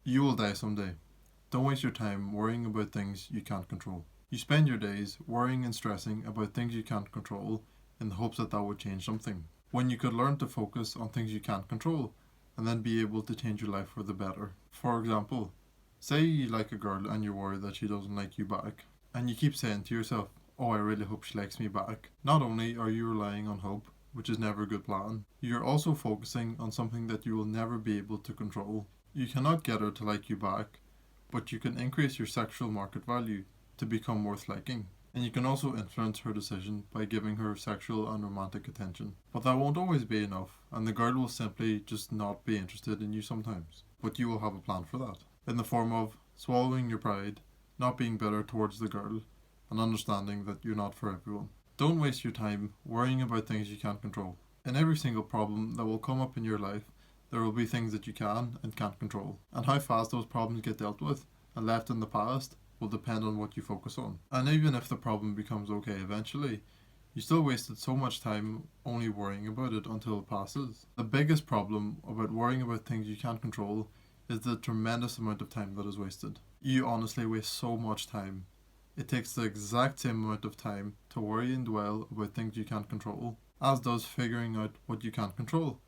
You will die someday. Don't waste your time worrying about things you can't control. You spend your days worrying and stressing about things you can't control in the hopes that that would change something, when you could learn to focus on things you can't control and then be able to change your life for the better. For example, say you like a girl and you're worried that she doesn't like you back, and you keep saying to yourself, "Oh, I really hope she likes me back." Not only are you relying on hope, which is never a good plan, you're also focusing on something that you will never be able to control. You cannot get her to like you back, but you can increase your sexual market value to become worth liking. And you can also influence her decision by giving her sexual and romantic attention. But that won't always be enough, and the girl will simply just not be interested in you sometimes. But you will have a plan for that, in the form of swallowing your pride, not being bitter towards the girl, and understanding that you're not for everyone. Don't waste your time worrying about things you can't control. In every single problem that will come up in your life, there will be things that you can and can't control, and how fast those problems get dealt with and left in the past will depend on what you focus on. And even if the problem becomes okay eventually, you still wasted so much time only worrying about it until it passes. The biggest problem about worrying about things you can't control is the tremendous amount of time that is wasted. You honestly waste so much time. It takes the exact same amount of time to worry and dwell about things you can't control, as does figuring out what you can't control,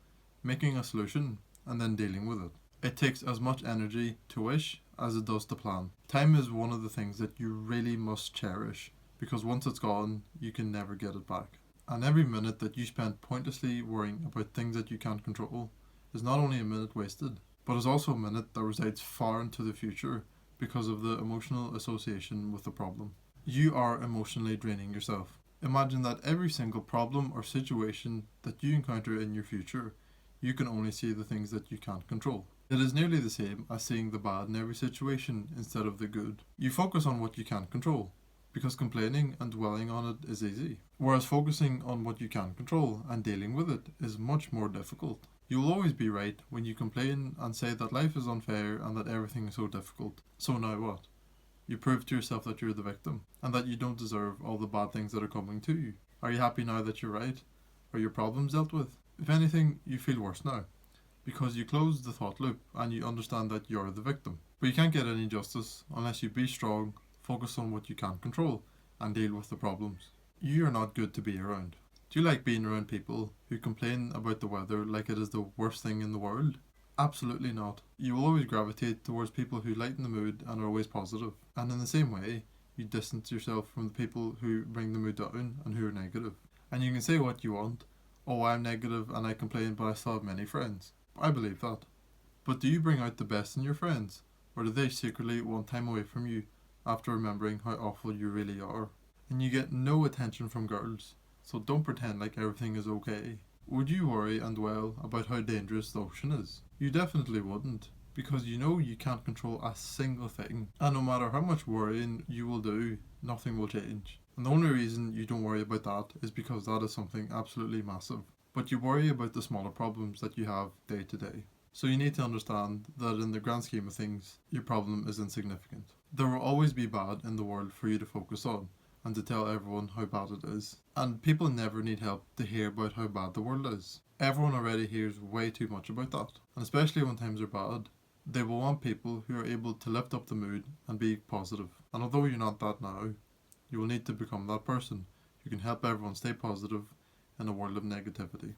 making a solution, and then dealing with it. It takes as much energy to wish as it does to plan. Time is one of the things that you really must cherish, because once it's gone, you can never get it back. And every minute that you spend pointlessly worrying about things that you can't control is not only a minute wasted, but is also a minute that resides far into the future because of the emotional association with the problem. You are emotionally draining yourself. Imagine that every single problem or situation that you encounter in your future, you can only see the things that you can't control. It is nearly the same as seeing the bad in every situation instead of the good. You focus on what you can't control, because complaining and dwelling on it is easy, whereas focusing on what you can control and dealing with it is much more difficult. You will always be right when you complain and say that life is unfair and that everything is so difficult. So now what? You prove to yourself that you're the victim and that you don't deserve all the bad things that are coming to you. Are you happy now that you're right? Are your problems dealt with? If anything, you feel worse now, because you close the thought loop and you understand that you're the victim. But you can't get any justice unless you be strong, focus on what you can control, and deal with the problems. You are not good to be around. Do you like being around people who complain about the weather like it is the worst thing in the world? Absolutely not. You will always gravitate towards people who lighten the mood and are always positive. And in the same way, you distance yourself from the people who bring the mood down and who are negative. And you can say what you want. "Oh, I'm negative and I complain, but I still have many friends." I believe that. But do you bring out the best in your friends? Or do they secretly want time away from you after remembering how awful you really are? And you get no attention from girls, so don't pretend like everything is okay. Would you worry and dwell about how dangerous the ocean is? You definitely wouldn't, because you know you can't control a single thing. And no matter how much worrying you will do, nothing will change. And the only reason you don't worry about that is because that is something absolutely massive. But you worry about the smaller problems that you have day to day. So you need to understand that in the grand scheme of things, your problem is insignificant. There will always be bad in the world for you to focus on and to tell everyone how bad it is. And people never need help to hear about how bad the world is. Everyone already hears way too much about that. And especially when times are bad, they will want people who are able to lift up the mood and be positive. And although you're not that now, you will need to become that person who can help everyone stay positive in a world of negativity.